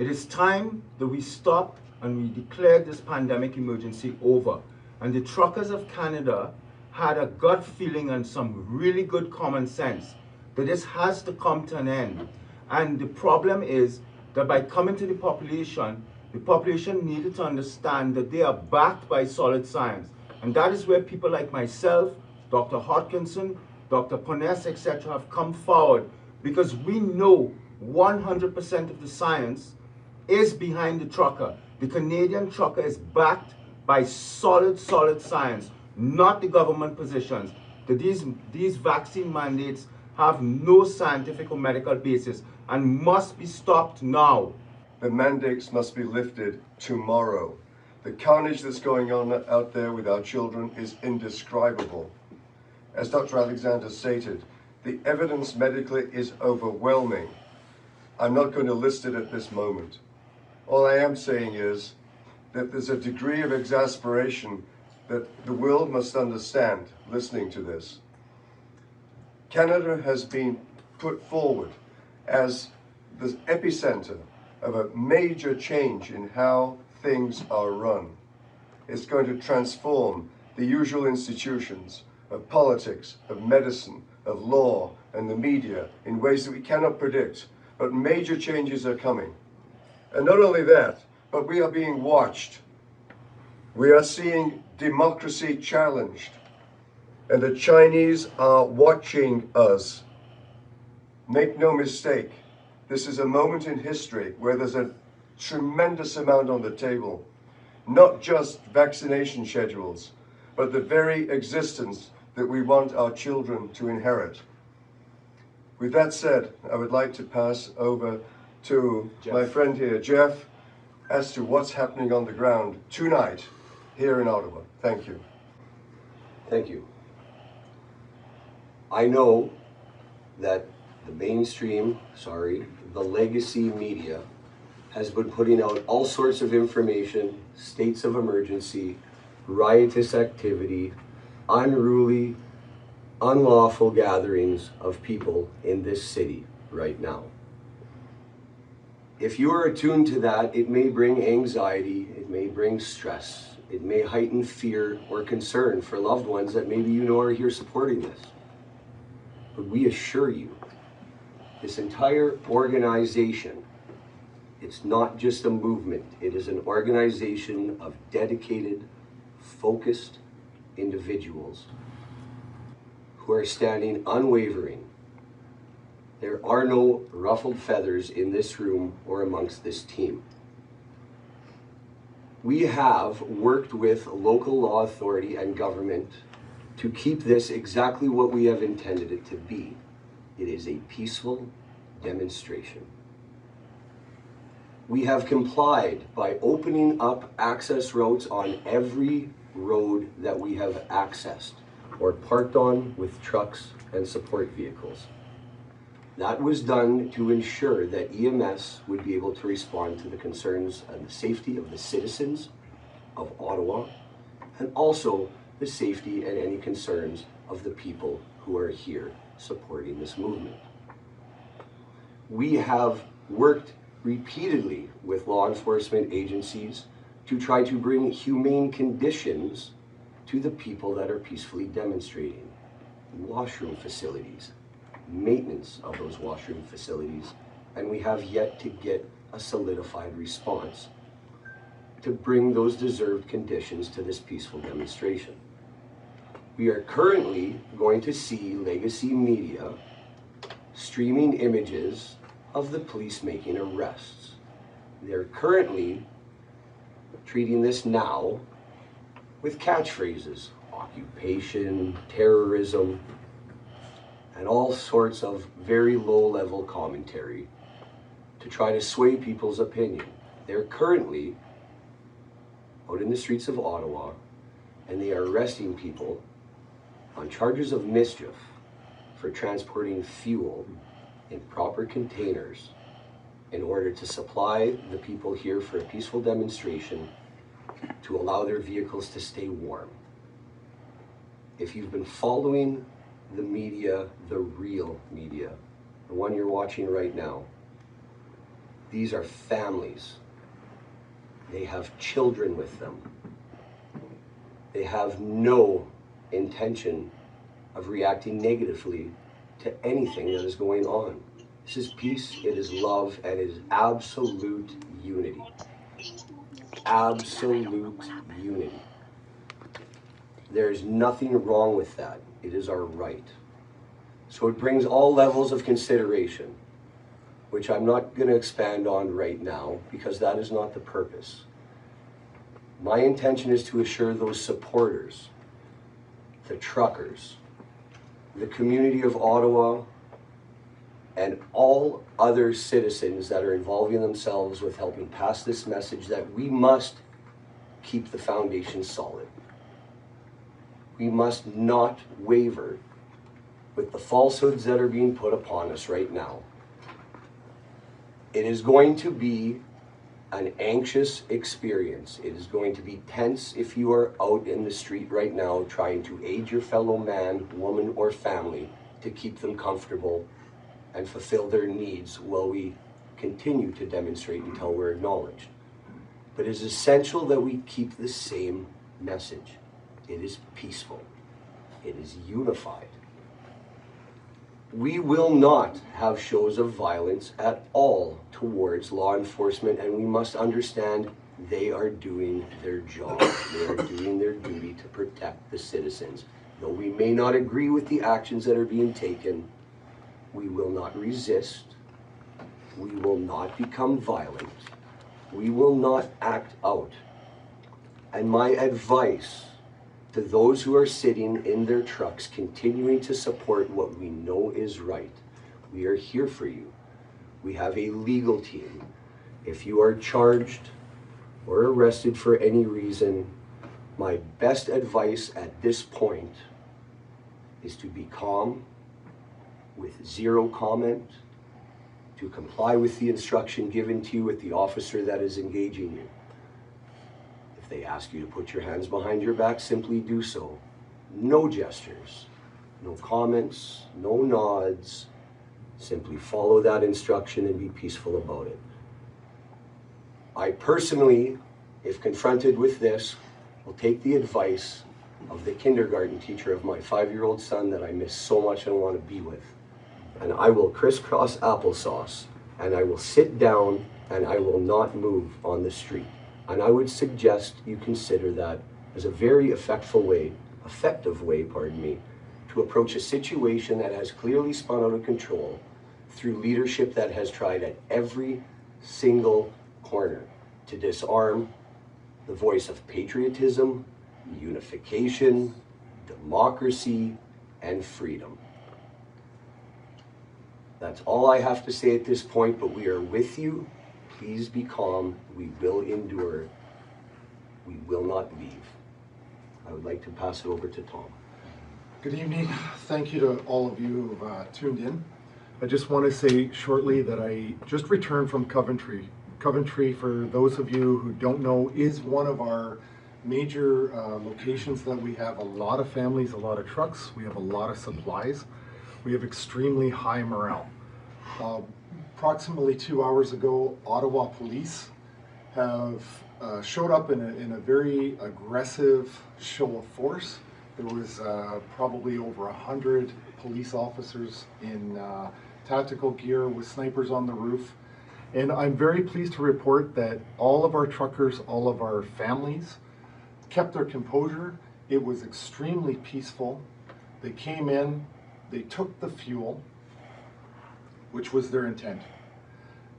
It is time that we stop and we declare this pandemic emergency over. And the truckers of Canada had a gut feeling and some really good common sense that this has to come to an end. And the problem is that by coming to the population needed to understand that they are backed by solid science. And that is where people like myself, Dr. Hodkinson, Dr. Poness, etc. have come forward, because we know 100% of the science is behind the trucker. The Canadian trucker is backed by solid science, not the government positions. That these vaccine mandates have no scientific or medical basis and must be stopped now. The mandates must be lifted tomorrow. The carnage that's going on out there with our children is indescribable. As Dr. Alexander stated, the evidence medically is overwhelming. I'm not going to list it at this moment. All I am saying is that there's a degree of exasperation that the world must understand listening to this. Canada has been put forward as the epicenter of a major change in how things are run. It's going to transform the usual institutions of politics, of medicine, of law, and the media in ways that we cannot predict. But major changes are coming. And not only that, but we are being watched. We are seeing democracy challenged. And the Chinese are watching us. Make no mistake, this is a moment in history where there's a tremendous amount on the table. Not just vaccination schedules, but the very existence that we want our children to inherit. With that said, I would like to pass over to my friend here, Jeff, as to what's happening on the ground tonight here in Ottawa. Thank you. Thank you. I know that the mainstream, the legacy media has been putting out all sorts of information, states of emergency, riotous activity, unruly, unlawful gatherings of people in this city right now. If you are attuned to that, it may bring anxiety, it may bring stress, it may heighten fear or concern for loved ones that maybe you know are here supporting this. But we assure you, this entire organization, it's not just a movement, it is an organization of dedicated, focused individuals who are standing unwavering. There are no ruffled feathers in this room or amongst this team. We have worked with local law authority and government to keep this exactly what we have intended it to be. It is a peaceful demonstration. We have complied by opening up access roads on every road that we have accessed or parked on with trucks and support vehicles. That was done to ensure that EMS would be able to respond to the concerns and the safety of the citizens of Ottawa, and also the safety and any concerns of the people who are here supporting this movement. We have worked repeatedly with law enforcement agencies to try to bring humane conditions to the people that are peacefully demonstrating. Washroom facilities, maintenance of those washroom facilities, and we have yet to get a solidified response to bring those deserved conditions to this peaceful demonstration. We are currently going to see legacy media streaming images of the police making arrests. They're currently treating this now with catchphrases, occupation, terrorism, and all sorts of very low-level commentary to try to sway people's opinion. They're currently out in the streets of Ottawa, and they are arresting people on charges of mischief for transporting fuel in proper containers in order to supply the people here for a peaceful demonstration to allow their vehicles to stay warm. If you've been following the media, the real media, the one you're watching right now, These are families. They have children with them. They have no intention of reacting negatively to anything that is going on. This is peace, it is love, and it is absolute unity. Absolute unity. There's nothing wrong with that. It is our right. So it brings all levels of consideration, which I'm not going to expand on right now because that is not the purpose. My intention is to assure those supporters, the truckers, the community of Ottawa, and all other citizens that are involving themselves with helping pass this message that we must keep the foundation solid. We must not waver with the falsehoods that are being put upon us right now. It is going to be an anxious experience. It is going to be tense if you are out in the street right now trying to aid your fellow man, woman, or family to keep them comfortable and fulfill their needs while we continue to demonstrate until we're acknowledged. But it is essential that we keep the same message. It is peaceful. It is unified. We will not have shows of violence at all towards law enforcement, and we must understand they are doing their job. They are doing their duty to protect the citizens. Though we may not agree with the actions that are being taken, we will not resist. We will not become violent. We will not act out. And my advice to those who are sitting in their trucks continuing to support what we know is right, we are here for you. We have a legal team. If you are charged or arrested for any reason, my best advice at this point is to be calm, with zero comment, to comply with the instruction given to you with the officer that is engaging you. If they ask you to put your hands behind your back, simply do so. No gestures, no comments, no nods. Simply follow that instruction and be peaceful about it. I personally, if confronted with this, will take the advice of the kindergarten teacher of my 5-year-old son that I miss so much and want to be with. And I will crisscross applesauce, and I will sit down, and I will not move on the street. And I would suggest you consider that as a very effective way, to approach a situation that has clearly spun out of control through leadership that has tried at every single corner to disarm the voice of patriotism, unification, democracy, and freedom. That's all I have to say at this point, but we are with you. Please be calm. We will endure. We will not leave. I would like to pass it over to Tom. Good evening. Thank you to all of you who have tuned in. I just want to say shortly that I just returned from Coventry. Coventry, for those of you who don't know, is one of our major locations that we have a lot of families, a lot of trucks, we have a lot of supplies. We have extremely high morale. Approximately 2 hours ago, Ottawa Police have showed up in a very aggressive show of force. There was probably over 100 police officers in tactical gear with snipers on the roof. And I'm very pleased to report that all of our truckers, all of our families kept their composure. It was extremely peaceful. They came in, they took the fuel, which was their intent.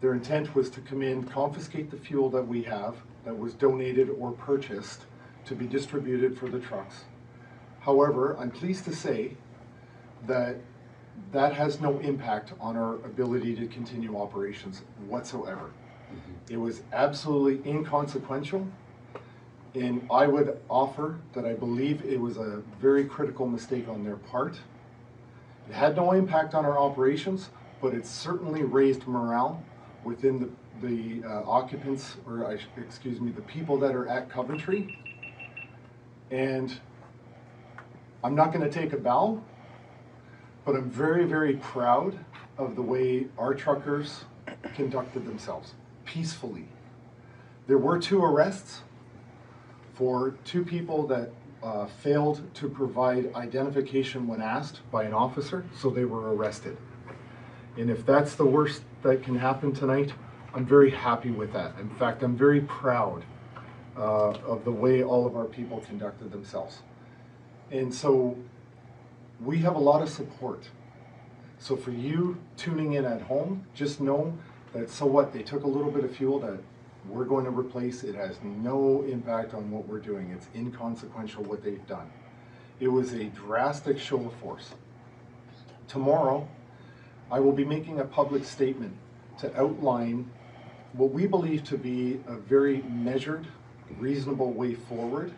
Their intent was to come in, confiscate the fuel that we have, that was donated or purchased to be distributed for the trucks. However, I'm pleased to say that that has no impact on our ability to continue operations whatsoever. It was absolutely inconsequential, and I would offer that I believe it was a very critical mistake on their part. It had no impact on our operations, but it certainly raised morale within the occupants, or excuse me, the people that are at Coventry. And I'm not going to take a bow, but I'm very, very proud of the way our truckers conducted themselves. peacefully. There were 2 arrests for 2 people that failed to provide identification when asked by an officer, so they were arrested. And if that's the worst that can happen tonight, I'm very happy with that. In fact, I'm very proud of the way all of our people conducted themselves. And so we have a lot of support. So for you tuning in at home, just know that so what, they took a little bit of fuel that we're going to replace. It has no impact on what we're doing. It's inconsequential what they've done. It was a drastic show of force. Tomorrow, I will be making a public statement to outline what we believe to be a very measured, reasonable way forward.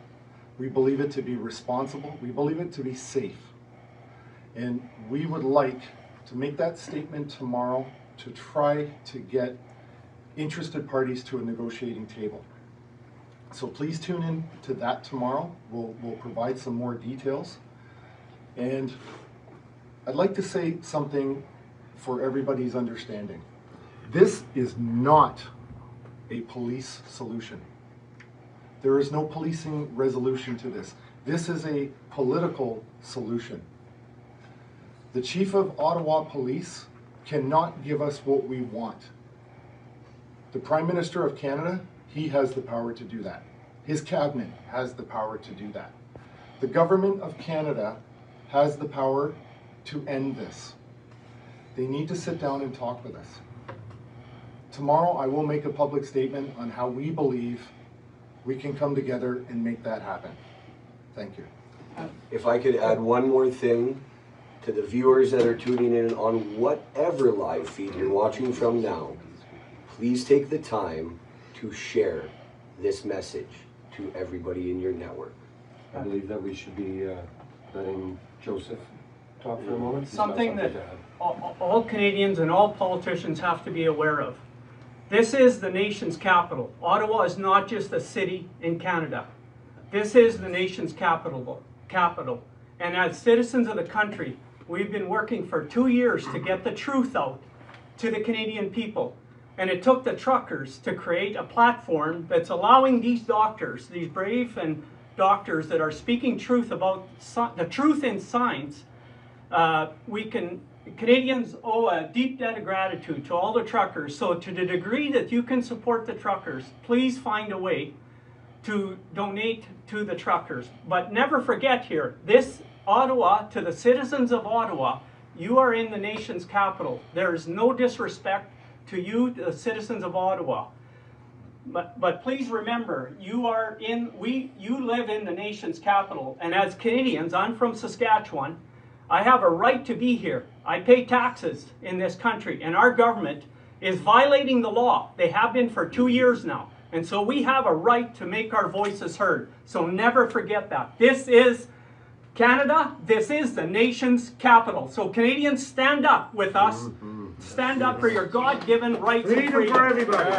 We believe it to be responsible. We believe it to be safe. And we would like to make that statement tomorrow to try to get interested parties to a negotiating table. So please tune in to that tomorrow. We'll provide some more details. And I'd like to say something for everybody's understanding. This is not a police solution. There is no policing resolution to this. This is a political solution. The Chief of Ottawa Police cannot give us what we want. The Prime Minister of Canada, he has the power to do that. His cabinet has the power to do that. The Government of Canada has the power to end this. They need to sit down and talk with us. Tomorrow I will make a public statement on how we believe we can come together and make that happen. Thank you. If I could add one more thing to the viewers that are tuning in on whatever live feed you're watching from now, please take the time to share this message to everybody in your network. I believe that we should be letting Joseph talk for a moment. Something that all Canadians and all politicians have to be aware of. This is the nation's capital. Ottawa is not just a city in Canada. This is the nation's capital. And as citizens of the country, we've been working for 2 years to get the truth out to the Canadian people. And it took the truckers to create a platform that's allowing these doctors, these brave and doctors that are speaking truth about the truth in science. Canadians owe a deep debt of gratitude to all the truckers. So to the degree that you can support the truckers, please find a way to donate to the truckers. But never forget here, this Ottawa, to the citizens of Ottawa, you are in the nation's capital. There is no disrespect to you, the citizens of Ottawa. But please remember, you live in the nation's capital. And as Canadians, I'm from Saskatchewan, I have a right to be here. I pay taxes in this country, and our government is violating the law. They have been for 2 years now. And so we have a right to make our voices heard. So never forget that. This is Canada. This is the nation's capital. So Canadians, stand up with us. Stand up for your God-given rights and freedom. Freedom for everybody.